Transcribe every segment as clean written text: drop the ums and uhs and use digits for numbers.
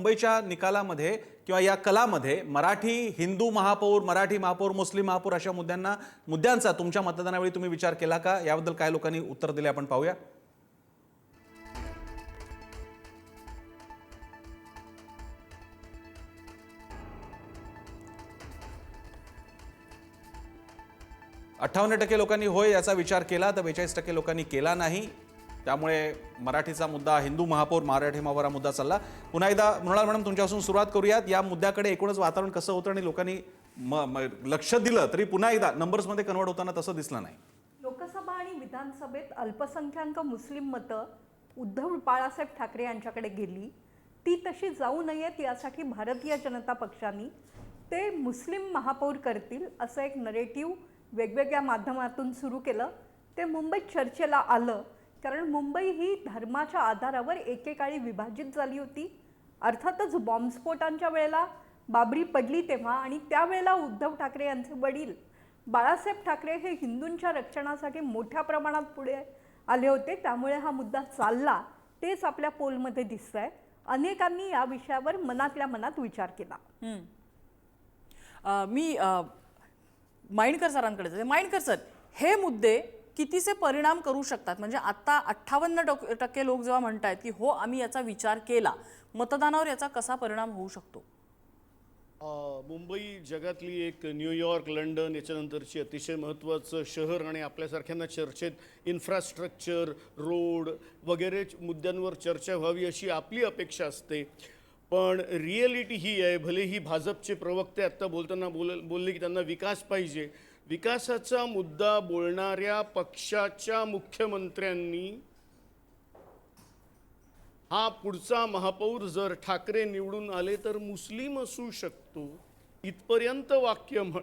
मुंबईच्या निकालामध्ये किंवा या कलामध्ये मराठी हिंदू महापौर, मराठी महापौर, मुस्लिम महापौर अशा मुद्द्यांचा तुमच्या मतदानावेळी तुम्ही विचार केला का? याबद्दल काय लोकांनी उत्तर दिले आपण पाहूया. अठ्ठावन्न टक्के लोकांनी होय याचा विचार केला तर 42% लोकांनी केला नाही. त्यामुळे मराठीचा मुद्दा, हिंदू महापौर, मराठी महापौर हा मुद्दा चालला. पुन्हा एकदा मृणाल मॅडम तुमच्यापासून सुरुवात करूयात. या मुद्द्याकडे एकूणच वातावरण कसं होतं आणि लोकांनी लक्ष दिलं तरी पुन्हा एकदा नंबर्समध्ये कन्वर्ट होताना तसं दिसलं नाही. लोकसभा आणि विधानसभेत अल्पसंख्याक मुस्लिम मतं उद्धव बाळासाहेब ठाकरे यांच्याकडे गेली. ती तशी जाऊ नयेत यासाठी भारतीय जनता पक्षाने ते मुस्लिम महापौर करतील असं एक नरेटिव्ह वेगवेगळ्या माध्यमातून सुरू केलं. ते मुंबईत चर्चेला आलं कारण मुंबई ही धर्माच्या आधारावर एकेकाळी विभाजित झाली होती. अर्थातच बॉम्बस्फोटांच्या वेळेला बाबरी पडली तेव्हा आणि त्यावेळेला उद्धव ठाकरे यांचे वडील बाळासाहेब ठाकरे हे हिंदूंच्या रक्षणासाठी मोठ्या प्रमाणात पुढे आले होते. त्यामुळे हा मुद्दा चालला. तेच आपल्या पोलमध्ये दिसतंय. अनेकांनी या विषयावर मनातल्या मनात विचार केला. मी माइंडकर सरांकडे जाते. माइंडकर सर, हे मुद्दे कितीसे परिणाम करू शकतात? म्हणजे आता 58% लोक जेव्हा म्हणतायत की हो आम्ही याचा विचार केला, मतदानावर याचा कसा परिणाम होऊ शकतो? मुंबई जगातली एक न्यूयॉर्क, लंडन याच्यानंतरची अतिशय महत्त्वाचं शहर आणि आपल्यासारख्यांना चर्चेत इन्फ्रास्ट्रक्चर, रोड वगैरे मुद्द्यांवर चर्चा व्हावी अशी आपली अपेक्षा असते. पण रिॲलिटी ही आहे, भलेही भाजपचे प्रवक्ते आत्ता बोलताना बोलले की त्यांना विकास पाहिजे. विकासाचा मुद्दा बोलणाऱ्या पक्षाच्या मुख्यमंत्र्यांनी हा पुढचा महापौर जर ठाकरे निवडून आले तर मुस्लिम असू शकतो इथपर्यंत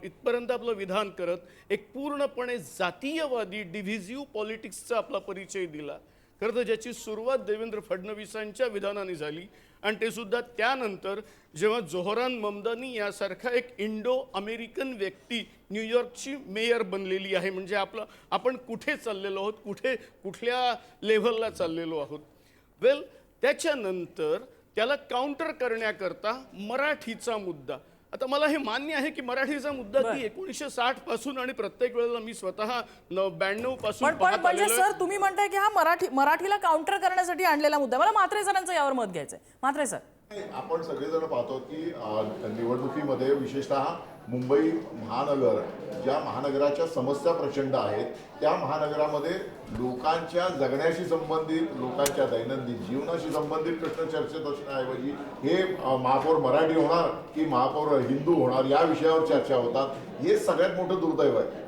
इथपर्यंत आपलं विधान करत एक पूर्णपणे जातीयवादी डिव्हिजिव्ह पॉलिटिक्सचा आपला परिचय दिला. खरं तर ज्याची सुरुवात देवेंद्र फडणवीसांच्या विधानाने झाली आणि ते सुद्धा त्यानंतर जेव्हा जोहरान ममदानी यासारखा एक इंडो अमेरिकन व्यक्ती न्यूयॉर्कची मेयर बनलेली आहे. म्हणजे आपण कुठे चाललेलो आहोत, कुठल्या लेव्हलला चाललेलो आहोत. वेल, त्याच्यानंतर त्याला काउंटर करण्याकरता मराठीचा मुद्दा. आता मला हे मान्य आहे की मराठीचा मुद्दा की 1960 पासून आणि प्रत्येक वेळेला मी स्वतः 92 पासून पण म्हणजे सर तुम्ही म्हणताय की हा मराठीला काउंटर करण्यासाठी आणलेला मुद्दा. मला म्हात्रे सरांचं यावर मत घ्यायचंय. म्हात्रे सर, आपण सगळेजण पाहतो की निवडणुकीमध्ये विशेषतः मुंबई महानगर, ज्या महानगराच्या समस्या प्रचंड आहेत, त्या महानगरामध्ये लोकांच्या जगण्याशी संबंधित, लोकांच्या दैनंदिन जीवनाशी संबंधित प्रश्न चर्चेत असण्याऐवजी हे महापौर मराठी होणार की महापौर हिंदू होणार या विषयावर चर्चा होतात. हे सगळ्यात मोठं दुर्दैव आहे.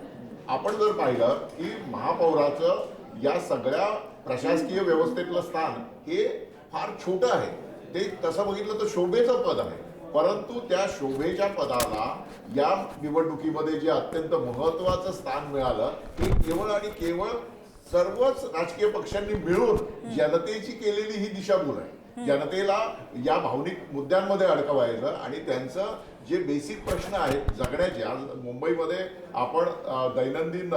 आपण जर पाहिलं की महापौराचं या सगळ्या प्रशासकीय व्यवस्थेतलं स्थान हे फार छोटं आहे. ते तसं बघितलं तर शोभेचं पद आहे. परंतु त्या शोभेच्या पदाला या निवडणुकीमध्ये जे अत्यंत महत्त्वाचं स्थान मिळालं ते केवळ आणि केवळ सर्वच राजकीय पक्षांनी मिळून जनतेची केलेली ही दिशाभूल आहे. जनतेला या भावनिक मुद्द्यांमध्ये अडकवायचं आणि त्यांचं जे बेसिक प्रश्न आहेत जगण्याचे. आज मुंबईमध्ये आपण दैनंदिन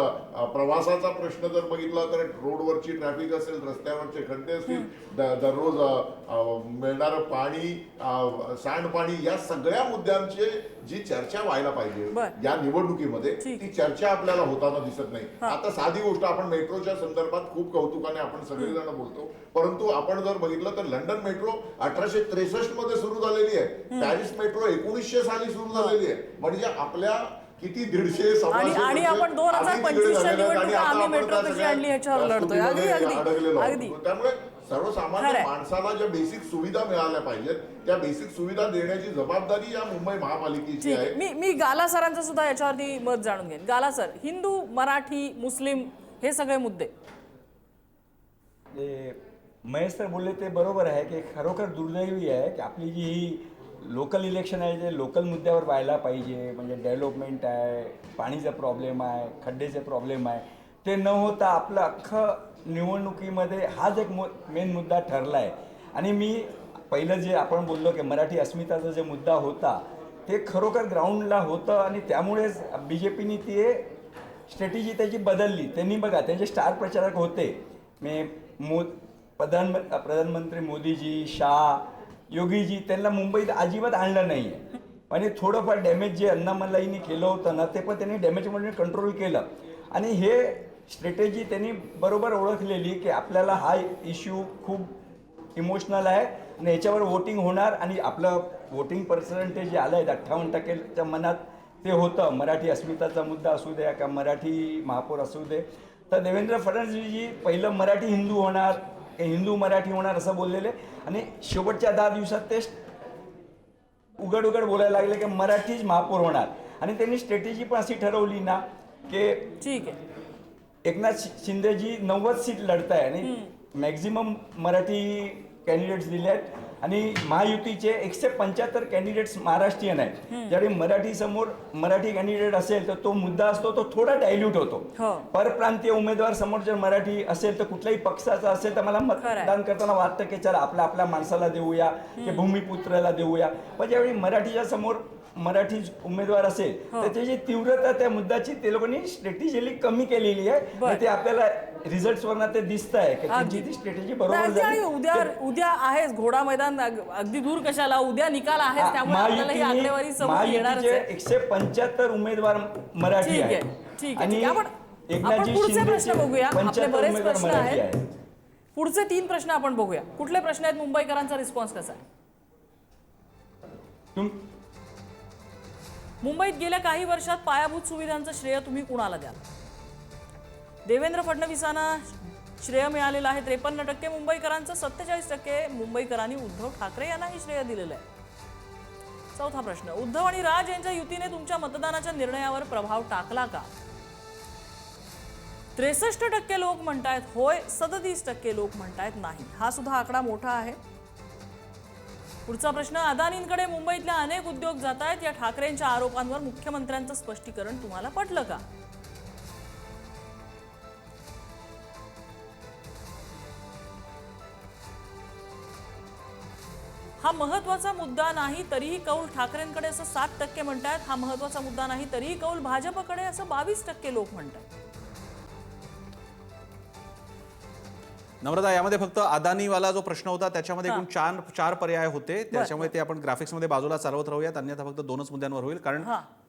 प्रवासाचा प्रश्न जर बघितला तर रोडवरची ट्रॅफिक असेल, रस्त्यावरचे खड्डे असतील, दररोज मिळणारं पाणी, सांडपाणी, या सगळ्या मुद्द्यांची जी चर्चा व्हायला पाहिजे या निवडणुकीमध्ये ती चर्चा आपल्याला होताना दिसत नाही. आता साधी गोष्ट, आपण मेट्रोच्या संदर्भात खूप कौतुकाने आपण सगळेजण बोलतो, परंतु आपण जर बघितलं तर लंडन मेट्रो 1863 मध्ये सुरू झालेली आहे. पॅरिस मेट्रो 1900 साली सुरू झालेली आहे. म्हणजे आपल्या किती 150 आणि आपण 2025च्या निवडणुका आम्ही मेट्रो कशी आणली ह्याच्यावर लढतोय. अगदी. त्यामुळे सर्वसामान्य माणसाला ज्या बेसिक सुविधा मिळाल्या पाहिजेत त्या बेसिक सुविधा देण्याची जबाबदारी या मुंबई महापालिकेची आहे. मी गाला सरांचं सुद्धा याच्यावरती मत जाणून घेईन. गाला सर, हिंदू, मराठी, मुस्लिम हे सगळे मुद्दे. महेश सर बोलले ते बरोबर आहे की खरोखर दुर्दैवी आहे की आपली जी ही लोकल इलेक्शन आहे जे लोकल मुद्द्यावर व्हायला पाहिजे. म्हणजे डेव्हलपमेंट आहे, पाणीचा प्रॉब्लेम आहे, खड्डेचे प्रॉब्लेम आहे, ते न होता आपलं अख्खं निवडणुकीमध्ये हाच एक मेन मुद्दा ठरला आहे. आणि मी पहिलं जे आपण बोललो की मराठी अस्मिताचा जे मुद्दा होता ते खरोखर ग्राउंडला होतं आणि त्यामुळेच BJPनी ती स्ट्रॅटेजी त्याची बदलली. त्यांनी बघा त्यांचे स्टार प्रचारक होते प्रधानमंत्री मोदीजी, शाह, योगीजी त्यांना मुंबईत अजिबात आणलं नाही आहे. आणि थोडंफार डॅमेज जे अण्णामलाईंनी केलं होतं ना ते पण त्यांनी डॅमेजमध्ये कंट्रोल केलं. आणि हे स्ट्रॅटेजी त्यांनी बरोबर ओळखलेली की आपल्याला हा इश्यू खूप इमोशनल आहे आणि याच्यावर वोटिंग होणार आणि आपलं वोटिंग पर्सेंटेज जे आलं आहे 58%च्या मनात ते होतं. मराठी अस्मिताचा मुद्दा असू द्या का मराठी महापौर असू दे, तर देवेंद्र फडणवीसजी पहिलं मराठी हिंदू होणार, हिंदू मराठी होणार असं बोललेले आणि शेवटच्या 10 दिवसात ते उघड बोलायला लागले की मराठीच महापौर होणार. आणि त्यांनी स्ट्रॅटेजी पण अशी ठरवली ना की ठीक आहे. एकनाथ शिंदेजी 90 सीट लढताय आणि मॅक्झिमम मराठी कॅन्डिडेट्स दिले आहेत आणि महायुतीचे 175 कॅन्डिडेट्स महाराष्ट्रीयन आहेत. ज्यावेळी मराठी समोर मराठी कॅन्डिडेट असेल तर तो मुद्दा असतो तो थोडा डायल्यूट होतो. परप्रांतीय उमेदवार समोर जर मराठी असेल तर कुठल्याही पक्षाचा असेल तर मला मतदान करताना वाटतं की चला आपल्या माणसाला देऊया की भूमिपुत्राला देऊया. पण ज्यावेळी मराठीच्या समोर मराठी उमेदवार असेल तर त्याची तीव्रता त्या मुद्द्याची ते लोकांनी स्ट्रॅटेजीली कमी केलेली आहे. आणि ते आपल्याला रिझल्ट वरनं ते दिसत आहे की त्यांची ती स्ट्रॅटेजी बरोबर झाली. उद्या आहेच घोडा मैदान, अगदी दूर कशाला, उद्या निकाल आहेच, त्यामुळे आपल्याला ही आकडेवारी समोर येणारच आहे. 175 उमेदवार मराठी ठीक आहे, आहेत ठीक आणि आहे. आपण पुढचे प्रश्न बघूया. आपले बरेच प्रश्न आहेत. पुढचे 3 प्रश्न आपण बघूया. कुठले प्रश्न आहेत? मुंबईकरांचा रिस्पॉन्स कसा आहे? मुंबईत गेल्या काही वर्षात पायाभूत सुविधांचं श्रेय तुम्ही कुणाला द्याल? देवेंद्र फडणवीसांना श्रेय मिळालेलं आहे 53% मुंबईकरांचं, 47% मुंबईकरांनी उद्धव ठाकरे यांनाही श्रेय दिलेलं आहे. चौथा प्रश्न, उद्धव आणि राज यांच्या युतीने तुमच्या मतदानाच्या निर्णयावर प्रभाव टाकला का? 63% लोक म्हणतायत होय, 37% लोक म्हणतायत नाही. हा सुद्धा आकडा मोठा आहे. पुढचा प्रश्न, अदानींकडे मुंबईतल्या अनेक उद्योग जात आहेत, या ठाकरेंच्या आरोपांवर मुख्यमंत्र्यांचं स्पष्टीकरण तुम्हाला पटलं का? हा महत्वाचा मुद्दा नाही तरीही कौल ठाकरेंकडे असं 7% म्हणतायत. हा महत्वाचा मुद्दा नाही तरीही कौल भाजपकडे असं 22% लोक म्हणतात. नम्रता, यामध्ये फक्त अदानीवाला जो प्रश्न होता त्याच्यामध्ये एकूण चार पर्याय होते. त्याच्यामुळे ते आपण ग्राफिक्समध्ये बाजूला चालवत राहूयात, अन्यथा फक्त 2च मुद्द्यांवर होईल. कारण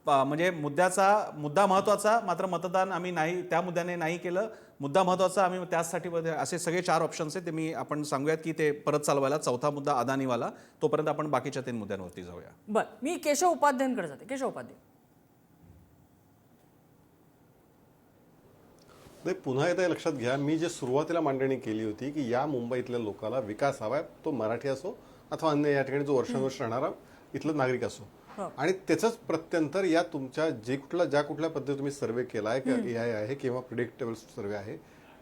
म्हणजे मुद्दा महत्वाचा, मात्र मतदान आम्ही नाही त्या मुद्द्याने नाही केलं. मुद्दा महत्वाचा, आम्ही त्यासाठी असे सगळे 4 ऑप्शन्स आहेत ते आपण सांगूयात की ते परत चालवायला. चौथा मुद्दा अदानीवाला, तोपर्यंत आपण बाकीच्या 3 मुद्द्यांवरती जाऊया. बरं, मी केशव उपाध्यायांकडे जाते. केशव उपाध्याय, नाही, पुन्हा एकदा लक्षात घ्या, मी जे सुरुवातीला मांडणी केली होती की या मुंबईतल्या लोकांना विकास हवाय, तो मराठी असो अथवा अन्य या ठिकाणी जो वर्षानुवर्ष राहणारा इथलं नागरिक असो, आणि त्याचंच प्रत्यंतर या तुमच्या ज्या कुठल्या पद्धती तुम्ही सर्वे केला आहे, AI आहे किंवा प्रिडिक्टेबल सर्वे आहे,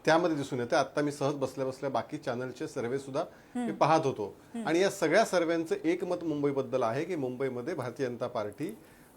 त्यामध्ये दिसून येते. आता मी सहज बसल्या बाकी चॅनलचे सर्वे सुद्धा मी पाहत होतो आणि या सगळ्या सर्व्यांचं एक मत मुंबईबद्दल आहे की मुंबईमध्ये भारतीय जनता पार्टी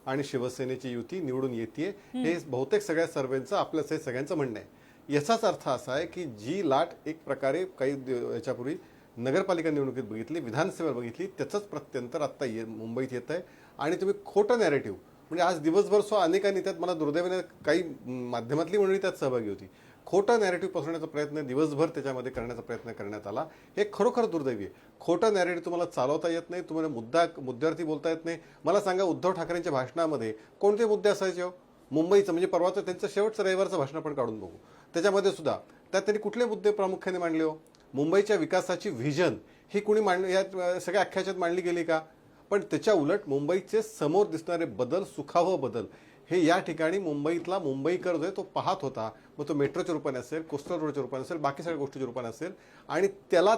आणि शिवसेनेची युती निवडून येते. हे बहुतेक सगळ्या सर्व्हेंचं आपल्या सगळ्यांचं म्हणणं आहे. याचाच अर्थ असा आहे की जी लाट एक प्रकारे काही याच्यापूर्वी नगरपालिका निवडणुकीत बघितली, विधानसभेवर बघितली, त्याचंच प्रत्यंतर आत्ता मुंबईत येत आहे. आणि तुम्ही खोटं नॅरेटिव्ह, म्हणजे आज दिवसभर अनेकांनी त्यात, मला दुर्दैवाने काही माध्यमातली मंडळी त्यात सहभागी होती, खोटं नॅरेटिव्ह पसरवण्याचा प्रयत्न दिवसभर त्याच्यामध्ये करण्याचा प्रयत्न करण्यात आला. हे खरोखर दुर्दैवी आहे. खोटं नॅरेटिव्ह तुम्हाला चालवता येत नाही, तुम्हाला मुद्द्यावरती बोलता येत नाही. मला सांगा, उद्धव ठाकरेंच्या भाषणामध्ये कोणते मुद्दे असायचे? मुंबईचं म्हणजे परवाचं त्यांचं शेवटचं रविवारचं भाषण आपण काढून बघू, त्याच्यामध्ये सुद्धा त्यात त्यांनी कुठले मुद्दे प्रामुख्याने मांडले? हो, मुंबईच्या विकासाची व्हिजन ही कुणी या सगळ्या अख्ख्याच्यात मांडली गेली का? पण त्याच्या उलट मुंबईचे समोर दिसणारे बदल, सुखावह बदल, हे या ठिकाणी मुंबईतला मुंबईकर जो आहे तो पाहत होता. मग तो मेट्रोच्या रूपाने असेल, कोस्टल रोडच्या रूपाने असेल, बाकी सगळ्या गोष्टीच्या रूपाने असेल, आणि त्याला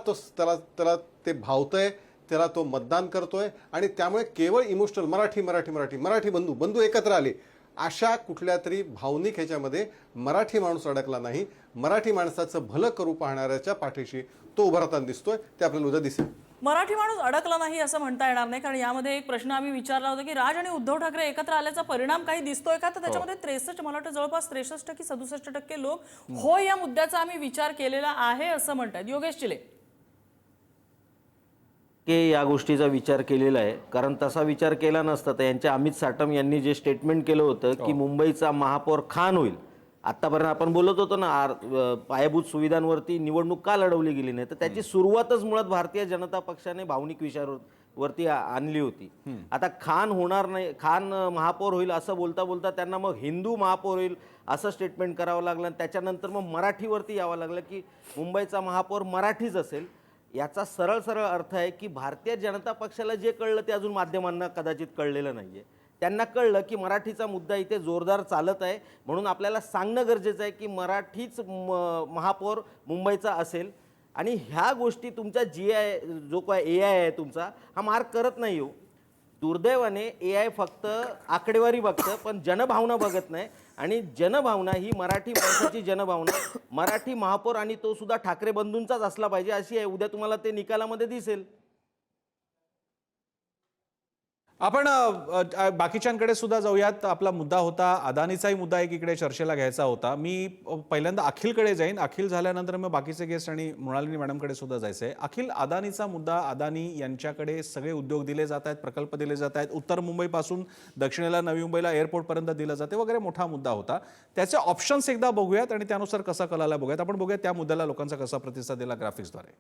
ते भावतंय, त्याला तो मतदान करतोय. आणि त्यामुळे केवळ इमोशनल मराठी बंधू एकत्र आले अशा कुठल्या तरी भावनिक ह्याच्यामध्ये मराठी माणूस अडकला नाही. मराठी माणसाचं भलं करू पाहणाऱ्याच्या पाठीशी तो उभा राहताना दिसतोय, ते आपल्याला उद्या दिसेल. मराठी माणूस अडकला नाही असं म्हणता येणार नाही, कारण यामध्ये एक प्रश्न आम्ही विचारला होता की राज आणि उद्धव ठाकरे एकत्र आल्याचा परिणाम काही दिसतोय का? तर त्याच्यामध्ये 63, मला वाटतं जवळपास 63 की 67% लोक हो या मुद्द्याचा आम्ही विचार केलेला आहे असं म्हणतात. योगेश चिले, की या गोष्टीचा विचार केलेला आहे, कारण तसा विचार केला नसता तर यांच्या अमित साटम यांनी जे स्टेटमेंट केलं होतं की मुंबईचा महापौर खान होईल, आतापर्यंत आपण बोलत होतो ना पायाभूत सुविधांवरती निवडणूक का लढवली गेली नाही, तर त्याची सुरुवातच मुळात भारतीय जनता पक्षाने भावनिक विचारावर वरती आणली होती. आता खान होणार नाही, खान महापौर होईल असं बोलता बोलता त्यांना मग हिंदू महापौर होईल असं स्टेटमेंट करावं लागलं आणि त्याच्यानंतर मग मराठीवरती यावं लागलं की मुंबईचा महापौर मराठीच असेल. याचा सरळ सरळ अर्थ आहे की भारतीय जनता पक्षाला जे कळलं ते अजून माध्यमांना कदाचित कळलेलं नाही आहे. त्यांना कळलं की मराठीचा मुद्दा इथे जोरदार चालत आहे, म्हणून आपल्याला सांगणं गरजेचं आहे की मराठीच महापौर मुंबईचा असेल. आणि ह्या गोष्टी तुमच्या जो काय AI आहे तुमचा हा मार्क करत नाही हो. दुर्दैवाने AI फक्त आकडेवारी बघतं पण जनभावना बघत नाही. आणि जनभावना ही मराठी माणसाची जनभावना मराठी महापौर आणि तो सुद्धा ठाकरे बंधूंचाच असला पाहिजे अशी आहे. उद्या तुम्हाला ते निकालामध्ये दिसेल. आपण बाकीच्यांकडे सुद्धा जाऊयात. आपला मुद्दा होता अदानीचाही मुद्दा एकीकडे चर्चेला घ्यायचा होता. मी पहिल्यांदा अखिलकडे जाईन, अखिल झाल्यानंतर मग बाकीचे गेस्ट आणि मृणालिनी मॅडमकडे सुद्धा जायचं आहे. अखिल, अदानीचा मुद्दा, अदानी यांच्याकडे सगळे उद्योग दिले जात आहेत, प्रकल्प दिले जात आहेत, उत्तर मुंबईपासून दक्षिणेला नवी मुंबईला एअरपोर्टपर्यंत दिलं जाते वगैरे, मोठा मुद्दा होता. त्याचे ऑप्शन्स एकदा बघूयात आणि त्यानुसार कसा कलाला बघूयात. आपण बघूयात त्या मुद्द्याला लोकांचा कसा प्रतिसाद दिला ग्राफिक्सद्वारे.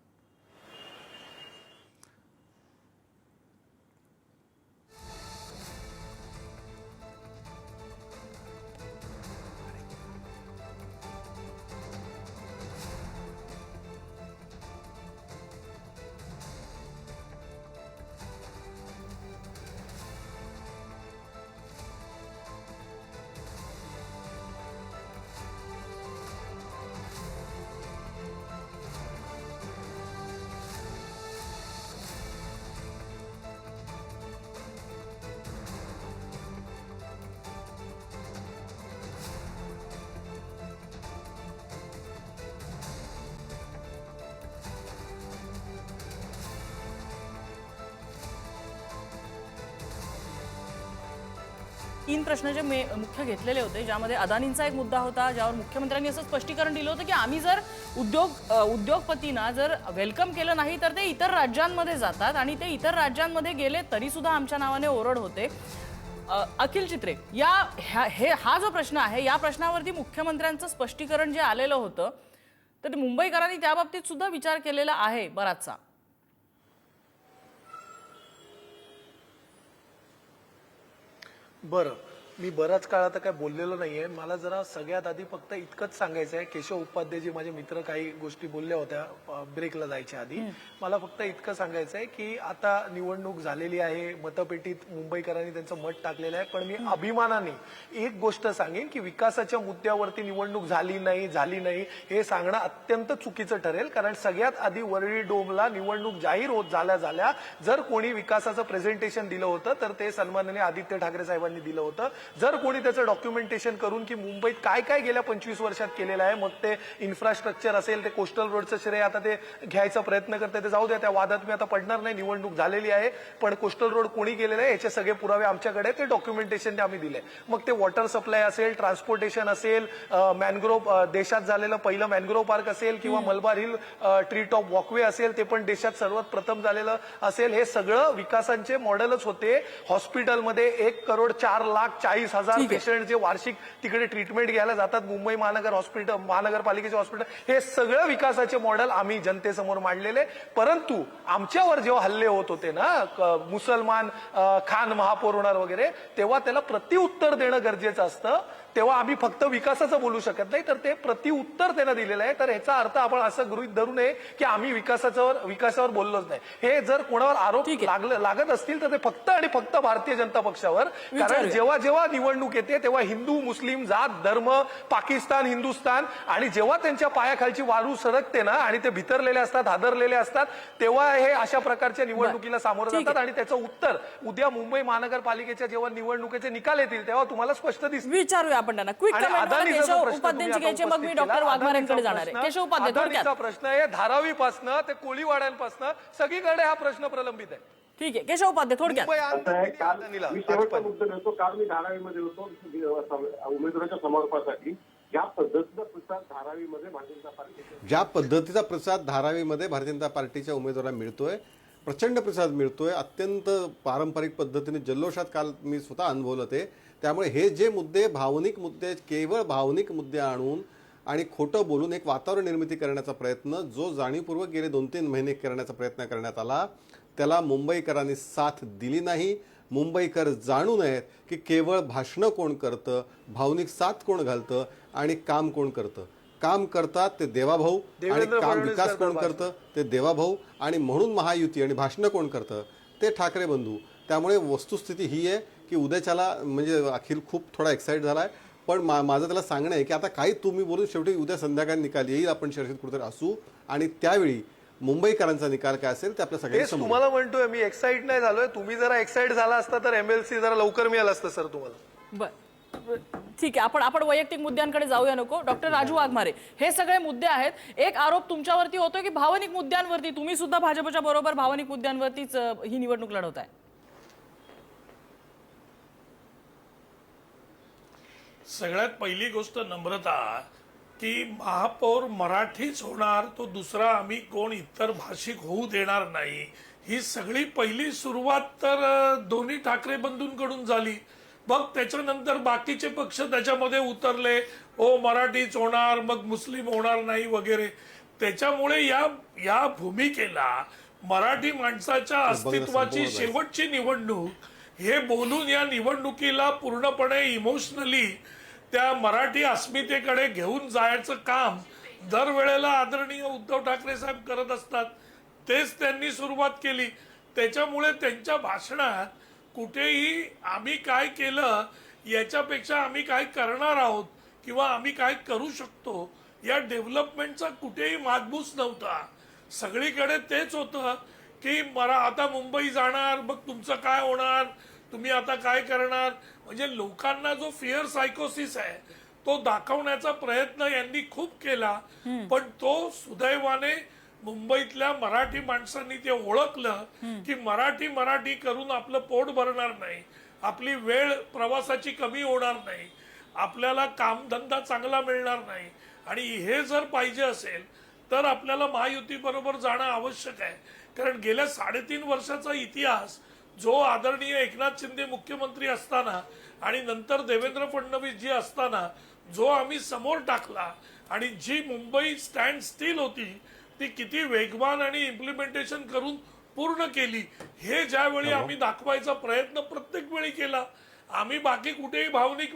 तीन प्रश्न जे मुख्य घेतलेले होते, ज्यामध्ये अदानींचा एक मुद्दा होता, ज्यावर मुख्यमंत्र्यांनी असं स्पष्टीकरण दिलं होतं की आम्ही जर उद्योगपतींना जर वेलकम केलं नाही तर ते इतर राज्यांमध्ये जातात आणि ते इतर राज्यांमध्ये गेले तरी सुद्धा आमच्या नावाने ओरड होते. अखिल चित्रे, हा जो प्रश्न आहे या प्रश्नावरती मुख्यमंत्र्यांचं स्पष्टीकरण जे आलेलं होतं तर मुंबईकरांनी त्या बाबतीत सुद्धा विचार केलेला आहे बराचसा. बरं, मी बराच काळ आता काय बोललेलो नाहीये. मला जरा सगळ्यात आधी फक्त इतकंच सांगायचं आहे, केशव उपाध्याय जे माझे मित्र काही गोष्टी बोलल्या होत्या ब्रेकला जायच्या आधी, मला फक्त इतकं सांगायचं आहे की आता निवडणूक झालेली आहे, मतपेटीत मुंबईकरांनी त्यांचं मत टाकलेलं आहे. पण मी अभिमानाने एक गोष्ट सांगेन की विकासाच्या मुद्द्यावरती निवडणूक झाली नाही हे सांगणं अत्यंत चुकीचं ठरेल. कारण सगळ्यात आधी वरळी डोमला निवडणूक जाहीर होत झाल्या जर कोणी विकासाचं प्रेझेंटेशन दिलं होतं तर ते सन्माननीय आदित्य ठाकरे साहेबांनी दिलं होतं. जर कोणी त्याचं डॉक्युमेंटेशन करून की मुंबईत काय काय गेल्या 25 वर्षात केलेलं आहे, मग ते इन्फ्रास्ट्रक्चर असेल, ते कोस्टल रोडचं श्रेय आता ते घ्यायचा प्रयत्न करते, ते जाऊ द्या, त्या वादात मी आता पडणार नाही. निवडणूक झालेली आहे पण कोस्टल रोड कोणी केलेलं आहे याचे सगळे पुरावे आमच्याकडे, ते डॉक्युमेंटेशन आम्ही दिले. मग ते वॉटर सप्लाय असेल, ट्रान्सपोर्टेशन असेल, मॅनग्रोव्ह देशात झालेलं पहिलं मॅनग्रोव्ह पार्क असेल किंवा Malabar hill tree top walkway असेल, ते पण देशात सर्वात प्रथम झालेलं असेल. हे सगळं विकासांचे मॉडेलच होते. हॉस्पिटलमध्ये 1,04,40,000 पेशंट जे वार्षिक तिकडे ट्रीटमेंट घ्यायला जातात, मुंबई महानगरपालिकेचे हॉस्पिटल, हे सगळं विकासाचे मॉडेल आम्ही जनतेसमोर मांडलेले. परंतु आमच्यावर जेव्हा हल्ले होत होते ना, मुसलमान खान महापौर होणार वगैरे, तेव्हा त्याला प्रतिउत्तर देणं गरजेचं असतं. तेव्हा आम्ही फक्त विकासाचं बोलू शकत नाही, तर ते प्रतिउत्तर त्यानं दिलेलं आहे. तर ह्याचा अर्थ आपण असं गृहीत धरू नये की आम्ही विकासावर बोललोच नाही. हे जर कोणावर आरोप लागत असतील तर ते फक्त आणि फक्त भारतीय जनता पक्षावर. कारण जेव्हा जेव्हा निवडणूक येते तेव्हा हिंदू मुस्लिम जात धर्म, पाकिस्तान हिंदुस्तान, आणि जेव्हा त्यांच्या पायाखालची वाळू सरकते ना आणि ते भितरलेले असतात, हादरलेले असतात, तेव्हा हे अशा प्रकारच्या निवडणुकीला सामोरं जातात. आणि त्याचं उत्तर उद्या मुंबई महानगरपालिकेच्या जेव्हा निवडणुकीचे निकाल येतील तेव्हा तुम्हाला स्पष्ट दिसेल. विचारूया आपण त्यांना. क्विक कमेंट केशव उपाध्यांची घ्यायची, मग मी डॉक्टर वाघमारेंकडे जाणार आहे. केशव उपाध्याय, थोडक्यात प्रश्न आहे धारावीपासनं ते कोळीवाड्यांपासनं सगळीकडे हा प्रश्न प्रलंबित आहे. ठीक आहे केशव उपाध्याय, थोडक्यात. मी शेवटचा मुद्दा देतो. काल मी धारावीमध्ये होतो उमेदवाराच्या समर्पणासाठी. ज्या पद्धतीचा प्रसाद धारावीमध्ये भारतीय जनता पार्टीच्या उमेदवारांना मिळतोय, प्रचंड प्रतिसाद मिळतोय, अत्यंत पारंपरिक पद्धतीने जल्लोषात काल मी स्वतः अनुभवलं ते. त्यामुळे हे जे मुद्दे भावनिक मुद्दे, केवळ भावनिक मुद्दे आणून आणि खोटं बोलून एक वातावरण निर्मिती करण्याचा प्रयत्न जो जाणीवपूर्वक गेले 2-3 महिने करण्याचा प्रयत्न करण्यात आला, त्याला मुंबईकरांनी साथ दिली नाही. मुंबईकर जाणू नयेत की केवळ भाषणं कोण करतं, भावनिक साथ कोण घालतं आणि काम कोण करतं. काम करतात ते देवाभाऊ आणि देवेंद्र काम फडणवीस विकास कोण करतात करतं ते देवाभाऊ, आणि म्हणून महायुती आणि भाषणं कोण करतं ते ठाकरे बंधू. त्यामुळे वस्तुस्थिती ही आहे की उद्याच्याला म्हणजे अखिल खूप थोडा एक्साइट झालाय, पण माझं त्याला सांगणं आहे की आता काही तुम्ही बोलून शेवटी उद्या संध्याकाळी निकाल येईल, आपण चर्चेत कुठेतरी असू, आणि त्यावेळी मुंबईकरांचा निकाल काय असेल ते आपल्या तेच सगळ्यांना तुम्हाला म्हणतोय मी, एक्साइट नाही झालोय. तुम्ही जरा एक्साइट झाला असता तर MLC जरा लवकर मिळालं असतं सर तुम्हाला. बर, ठीक आहे, आपण वैयक्तिक मुद्द्यांकडे जाऊया नको. डॉक्टर राजू वाघमारे, हे सगळे मुद्दे आहेत. एक आरोप तुमच्यावरती होतोय की भावनिक मुद्द्यांवरती तुम्ही सुद्धा भाजपच्या बरोबर भावनिक मुद्द्यांवरतीच ही निवडणूक लढवताय. सगळ्यात पहिली गोष्ट नम्रता, की महापौर मराठीच होणार, तो दुसरा आम्ही कोण इतर भाषिक होऊ देणार नाही, ही सगळी पहिली सुरुवात तर दोन्ही ठाकरे बंधूंकडून झाली. मग त्याच्यानंतर बाकीचे पक्ष त्याच्यामध्ये उतरले, ओ मराठीच होणार, मग मुस्लिम होणार नाही वगैरे. त्याच्यामुळे या भूमिकेला मराठी माणसाच्या अस्तित्वाची शेवटची निवडणूक हे बोलून या निवडणुकीला पूर्णपणे इमोशनली त्या मराठी अस्मितेकडे घेऊन जायचं काम दरवेळेला आदरणीय उद्धव ठाकरे साहेब करत असतात. तेच त्यांनी सुरुवात केली. त्याच्यामुळे त्यांच्या भाषणात कुठेही आम्ही काय केलं याच्यापेक्षा आम्ही काय करणार आहोत किंवा आम्ही काय करू शकतो या डेव्हलपमेंटचा कुठेही मागमूस नव्हता. सगळीकडे तेच होतं की आता मुंबई जाणार, मग तुमचं काय होणार, तुम्ही आता काय करणार. म्हणजे लोकांना जो फिअर सायकोसिस आहे तो दाखवण्याचा प्रयत्न यांनी खूप केला, पण तो सुदैवाने मुंबईतल्या मराठी माणसांनी ते ओळखलं की मराठी करून आपलं पोट भरणार नाही, आपली वेळ प्रवासाची कमी होणार नाही, आपल्याला कामधंदा चांगला मिळणार नाही. आणि हे जर पाहिजे असेल तर आपल्याला महायुती बरोबर जाणं आवश्यक आहे. कारण गेल्या 3.5 वर्षाचा इतिहास जो आदरणीय एकनाथ शिंदे मुख्यमंत्री असताना आणि नंतर देवेंद्र फडणवीस जी असताना जो आम्ही समोर टाकला आणि जी मुंबई स्टँड स्टील होती ती किती वेगवान आणि इम्प्लिमेंटेशन करून पूर्ण केली, हे ज्यावेळी आम्ही दाखवायचा प्रयत्न प्रत्येक वेळी केला. आम्ही बाकी कुठेही भावनिक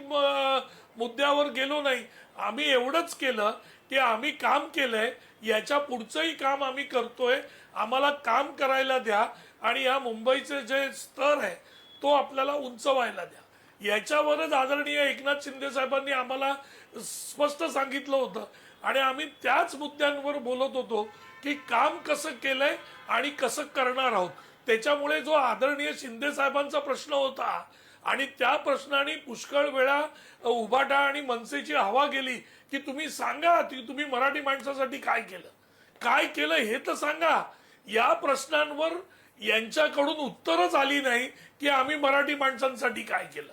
मुद्द्यावर गेलो नाही. आम्ही एवढंच केलं की आम्ही काम केलंय, याच्या पुढचंही काम आम्ही करतोय, आम्हाला काम करायला द्या आणि या मुंबईचे जे स्तर आहे तो आपल्याला उंचवायला द्या. याच्यावरच आदरणीय एकनाथ शिंदे साहेबांनी आम्हाला स्पष्ट सांगितलं होतं आणि आम्ही त्याच मुद्द्यांवर बोलत होतो की काम कसं केलंय आणि कसं करणार आहोत. त्याच्यामुळे जो आदरणीय शिंदे साहेबांचा प्रश्न होता आणि त्या प्रश्नाने पुष्कळ वेळा उभाटा आणि मनसेची हवा गेली की तुम्ही सांगा तुम्ही मराठी माणसासाठी काय केलं हे तर सांगा. या प्रश्नांवर यांच्याकडून उत्तरच आली नाही की आम्ही मराठी माणसांसाठी काय केलं.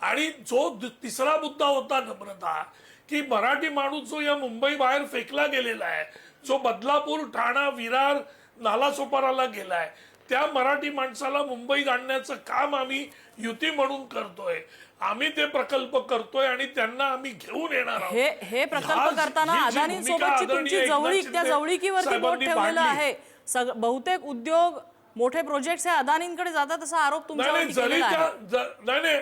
आणि जो तिसरा मुद्दा होता नम्रता, की मराठी माणूस जो या मुंबई बाहेर फेकला गेलेला आहे, जो बदलापूर, ठाणा, विरार, नालासोपाराला गेलाय, त्या मराठी माणसाला मुंबईत आणण्याचं काम आम्ही युती म्हणून करतोय. आम्ही ते प्रकल्प करतोय आणि त्यांना आम्ही घेऊन येणार आहोत. हे प्रकल्प करताना अदानींसोबतची तुमची जवळीक, त्या जवळीकीवरती बोट ठेवलेलं आहे. बहुतेक उद्योग, मोठे प्रोजेक्ट्स हे अदानींकडे जातात असा आरोप तुमच्यावरती केलेला आहे. नाही,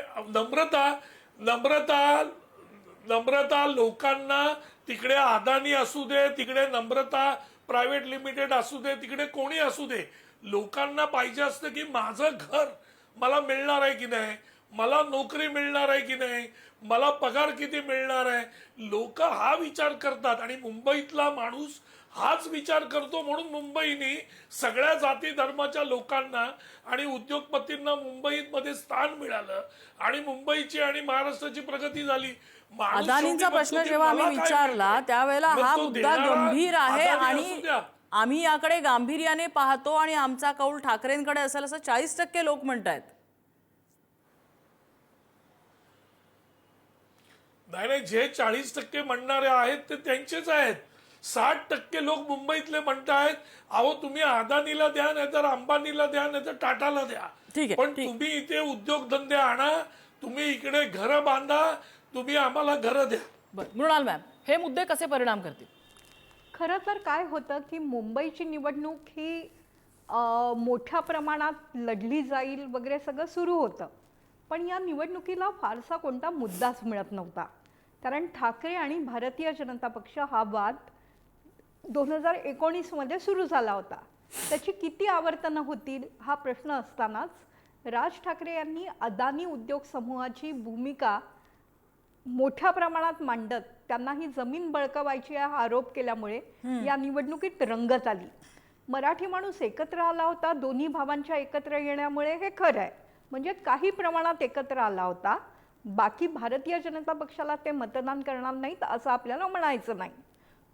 नम्रता लोकांना तिकडे अदानी असू दे, तिकडे नम्रता प्रायव्हेट लिमिटेड असू दे, तिकडे कोणी असू दे, लोकांना पाहिजे असतं की माझं घर मला मिळणार आहे की नाही, मला नोकरी मिळणार आहे की नाही, मला पगार किती मिळणार आहे. लोक हा विचार करतात आणि मुंबईतला माणूस हाच विचार करतो. म्हणून मुंबईने सगळ्या जाती धर्माच्या लोकांना आणि उद्योगपतींना मुंबईमध्ये स्थान मिळालं आणि मुंबईची आणि महाराष्ट्राची प्रगती झाली. अदानींचा प्रश्न जेव्हा आम्ही विचारला त्यावेळेला हा मुद्दा गंभीर आहे आणि आम्ही याकडे गांभीर्याने पाहतो आणि आमचा कौल ठाकरेंकडे असेल असं 40% लोक म्हणतायत. नाही, जे 40% म्हणणारे आहेत ते त्यांचेच आहेत. 60% लोक मुंबईतले म्हणतायत अहो तुम्ही अदानीला द्या, नाहीतर अंबानीला द्या, नाहीतर टाटाला द्या, पण तुम्ही इथे उद्योगधंदे आणा, तुम्ही इकडे घरं बांधा, तुम्ही आम्हाला घरं द्या. मृणाल मॅम, हे मुद्दे कसे परिणाम करतील? खरं तर काय होतं की मुंबईची निवडणूक ही मोठ्या प्रमाणात लढली जाईल वगैरे सगळं सुरू होतं. पण या निवडणुकीला फारसा कोणता मुद्दाच मिळत नव्हता. कारण ठाकरे आणि भारतीय जनता पक्ष हा वाद 2019 सुरू झाला होता. त्याची किती आवर्तनं होतील हा प्रश्न असतानाच राज ठाकरे यांनी अदानी उद्योग समूहाची भूमिका मोठ्या प्रमाणात मांडत त्यांना ही जमीन बळकावायची हा आरोप केल्यामुळे या निवडणुकीत रंगत आली. मराठी माणूस एकत्र आला होता. दोन्ही भावांच्या एकत्र येण्यामुळे हे खरं आहे, म्हणजे काही प्रमाणात एकत्र आला होता. बाकी भारतीय जनता पक्षाला ते मतदान करणार नाहीत असं आपल्याला म्हणायचं नाही.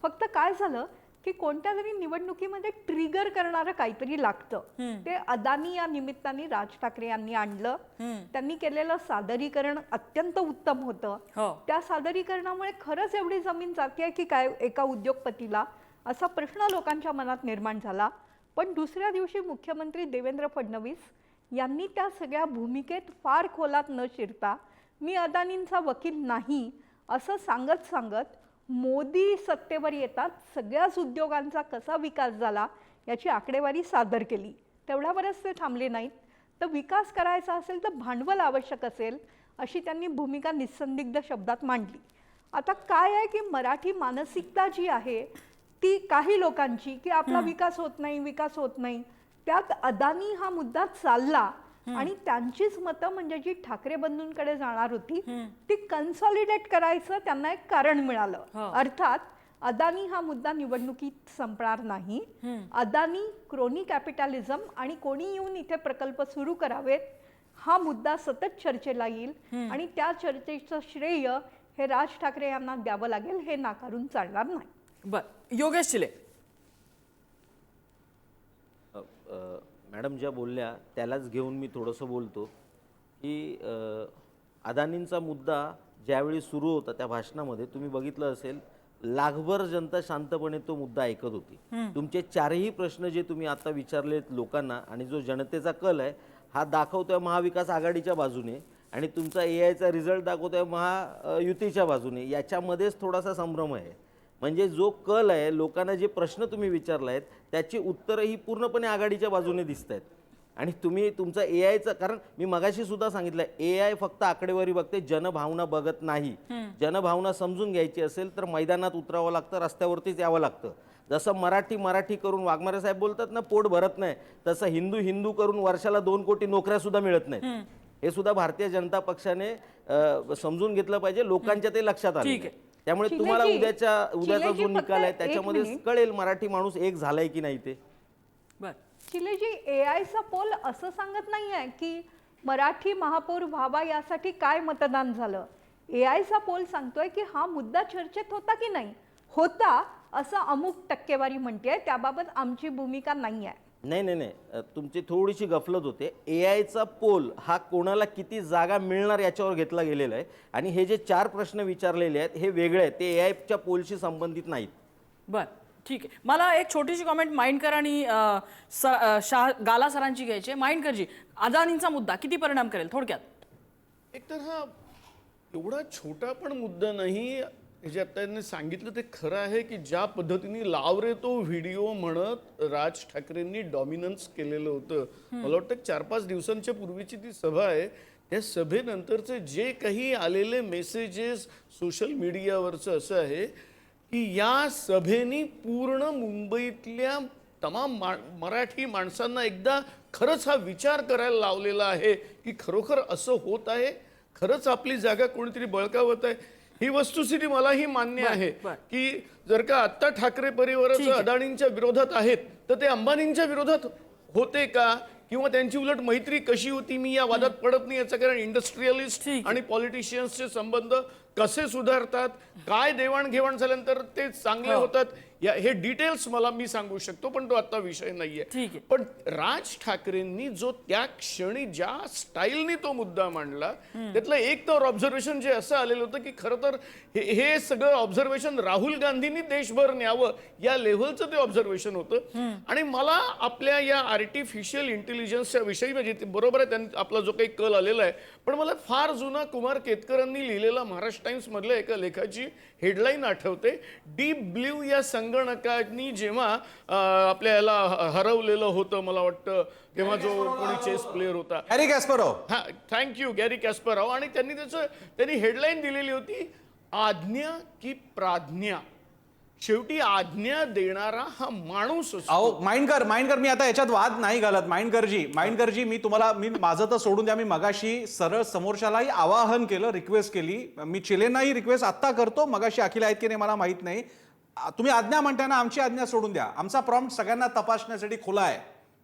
फक्त काय झालं की कोणत्या तरी निवडणुकीमध्ये ट्रिगर करणारं काहीतरी लागतं. ते अदानी या निमित्ताने राज ठाकरे यांनी आणलं. त्यांनी केलेलं सादरीकरण अत्यंत उत्तम होतं. त्या सादरीकरणामुळे खरंच एवढी जमीन जाते की काय एका उद्योगपतीला, असा प्रश्न लोकांच्या मनात निर्माण झाला. पण दुसऱ्या दिवशी मुख्यमंत्री देवेंद्र फडणवीस यांनी त्या सगळ्या भूमिकेत फार खोलात न शिरता मी अदानींचा वकील नाही असं सांगत सांगत मोदी सत्तेवर येतात सगळ्याच उद्योगांचा कसा विकास झाला याची आकडेवारी सादर केली. तेवढ्यावरच ते थांबले नाहीत, तर विकास करायचा असेल तर भांडवल आवश्यक असेल अशी त्यांनी भूमिका निस्संदिग्ध शब्दात मांडली. आता काय आहे की मराठी मानसिकता जी आहे ती काही लोकांची की आपला विकास होत नाही, त्यात अदानी हा मुद्दा चालला आणि त्यांचीच मतं म्हणजे जी ठाकरे बंधूंकडे जाणार होती ती कन्सॉलिडेट करायचं त्यांना एक कारण मिळालं. अर्थात अदानी हा मुद्दा निवडणुकीत संपणार नाही. अदानी, क्रोनी कॅपिटलिझम आणि कोणी येऊन इथे प्रकल्प सुरू करावेत हा मुद्दा सतत चर्चेला येईल आणि त्या चर्चेचं श्रेय हे राज ठाकरे यांना द्यावं लागेल, हे नाकारून चालणार नाही. बरं, योगेश चिले. मॅडम ज्या बोलल्या त्यालाच घेऊन मी थोडंसं बोलतो की अदानींचा मुद्दा ज्यावेळी सुरू होता त्या भाषणामध्ये तुम्ही बघितलं असेल लाखभर जनता शांतपणे तो मुद्दा ऐकत होती. तुमचे चारही प्रश्न जे तुम्ही आता विचारलेत लोकांना आणि जो जनतेचा कल आहे हा दाखवतोय महाविकास आघाडीच्या बाजूने आणि तुमचा AIचा रिझल्ट दाखवतोय महायुतीच्या बाजूने. याच्यामध्येच थोडासा संभ्रम आहे. म्हणजे जो कल आहे लोकांना जे प्रश्न तुम्ही विचारला आहेत त्याची उत्तरं ही पूर्णपणे आघाडीच्या बाजूने दिसत आहेत. आणि तुम्ही तुमचा AIचा, कारण मी मगाशी सुद्धा सांगितलं AI फक्त आकडेवारी बघते, जनभावना बघत नाही. जनभावना समजून घ्यायची असेल तर मैदानात उतरावं लागतं, रस्त्यावरतीच यावं लागतं. जसं मराठी करून वाघमारे साहेब बोलतात ना पोट भरत नाही, तसं हिंदू करून वर्षाला 2 कोटी नोकऱ्या सुद्धा मिळत नाहीत. हे सुद्धा भारतीय जनता पक्षाने समजून घेतलं पाहिजे. लोकांच्या ते लक्षात आलं. त्यामुळे तुम्हाला उद्याचा जो निकाल आहे त्याच्यामध्ये कळेल मराठी माणूस एक झालाय की नाही ते. चिलेजी, AIचा पोल असं सांगत नाहीये की मराठी महापौर व्हावा यासाठी काय मतदान झालं. AIचा पोल सांगतोय की हा मुद्दा चर्चेत होता की नाही. होता असं अमुक टक्केवारी म्हणते, त्याबाबत आमची भूमिका नाही आहे. नाही, तुमची थोडीशी गफलत होते. AIचा पोल हा कोणाला किती जागा मिळणार याच्यावर घेतला गेलेला आहे आणि हे जे 4 प्रश्न विचारलेले आहेत हे वेगळे आहेत, ते AIच्या पोलशी संबंधित नाहीत. बरं, ठीक आहे. मला एक छोटीशी कॉमेंट माइंडकर आणि गाला सरांची घ्यायची. माइंडकरजी, अदानींचा मुद्दा किती परिणाम करेल थोडक्यात? एकतर हा एवढा छोटा पण मुद्दा नाही. जे आता त्यांनी सांगितलं ते खरं आहे की ज्या पद्धतीने लाव रे तो व्हिडिओ म्हणत राज ठाकरेंनी डॉमिनन्स केलेलं होतं. मला वाटतं 4-5 दिवसांच्या पूर्वीची ती सभा आहे. त्या सभेनंतरचे जे काही आलेले मेसेजेस सोशल मीडियावरचं असं आहे की या सभेनी पूर्ण मुंबईतल्या तमाम मराठी माणसांना एकदा खरंच हा विचार करायला लावलेला आहे की खरोखर असं होत आहे, खरंच आपली जागा कोणीतरी बळकावत आहे. ही वस्तुस्थिती मलाही मान्य आहे की जर का आता ठाकरे परिवार अदानींच्या विरोधात आहेत तर ते अंबानींच्या विरोधात होते का किंवा त्यांची उलट मैत्री कशी होती मी या वादात पडत नाही. याचं कारण इंडस्ट्रियलिस्ट आणि पॉलिटिशियन्सचे संबंध कसे सुधारतात, काय देवाणघेवाण झाल्यानंतर ते चांगले होतात, हे डिटेल्स मी सांगू शकतो पण तो आता विषय नाहीये. पण राज ठाकरेंनी जो त्या क्षणी ज्या स्टाईलनी तो मुद्दा मांडला त्यातलं एक तर ऑब्झर्वेशन जे असं आलेलं होतं की खरं तर हे सगळं ऑब्झर्वेशन राहुल गांधींनी देशभर न्यावं या लेव्हलचं ते ऑब्झर्वेशन होतं. आणि मला आपल्या या आर्टिफिशियल इंटेलिजन्सच्या विषयी म्हणजे बरोबर आहे आपला जो काही कल आलेला आहे, पण मला फार जुना कुमार केतकरांनी लिहिलेला महाराष्ट्र टाइम्स मधल्या एका लेखाची हेडलाईन आठवते. डीप ब्ल्यू या संगणकानी जेव्हा आपल्या याला हरवलेलं होतं, मला वाटतं तेव्हा जो कोणी चेस प्लेअर होता, गॅरी कॅस्परोव. हा, थँक्यू, गॅरी कॅस्परोव. आणि त्यांनी हेडलाईन दिलेली होती, आज्ञा की प्राज्ञा. शेवटी आज्ञा देणारा हा माणूस असतो. अहो माइंडकर मी आता याच्यात वाद नाही घालत. माइंडकरजी मी माझं तर सोडून द्या. मी मगाशी सरळ समोरच्यालाही आवाहन केलं, रिक्वेस्ट केली. मी चिलेंनाही रिक्वेस्ट आत्ता करतो, मगाशी अखिल आहेत की नाही मला माहित नाही. तुम्ही आज्ञा म्हणताय ना, आमची आज्ञा सोडून द्या. आमचा प्रॉम्प्ट सगळ्यांना तपासण्यासाठी खुला आहे.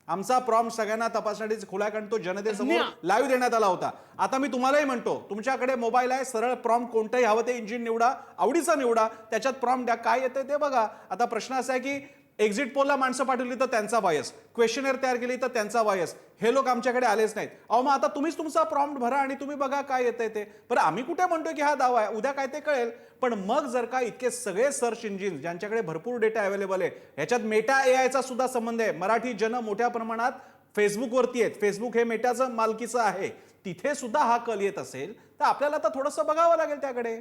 कारण तो जनतेसमोर लाईव्ह देण्यात आला होता. आता मी तुम्हालाही म्हणतो, तुमच्याकडे मोबाईल आहे, सरळ प्रॉम्प्ट कोणतंही हवं ते इंजिन निवडा, आवडीचा निवडा, त्याच्यात प्रॉम्प्ट द्या, काय येतं ते बघा. आता प्रश्न असा आहे की एक्झिट पोलला माणसं पाठवली तर त्यांचा बायस, क्वेश्चनर तयार केली तर त्यांचा बायस, हे लोक आमच्याकडे आलेच नाहीत. अहो मग आता तुम्हीच तुमचा प्रॉम्प्ट भरा आणि तुम्ही बघा काय येतंय ते. बरं आम्ही कुठे म्हणतोय की हा दावा आहे, उद्या काय ते कळेल. पण मग जर का इतके सगळे सर्च इंजिन ज्यांच्याकडे भरपूर डेटा अवेलेबल आहे, ह्याच्यात मेटा एआयचा सुद्धा संबंध आहे. मराठी जन मोठ्या प्रमाणात फेसबुकवरती आहेत, फेसबुक हे मेटाचं मालकीचं आहे, तिथे सुद्धा हा कल येत असेल तर आपल्याला आता थोडंसं बघावं लागेल त्याकडे.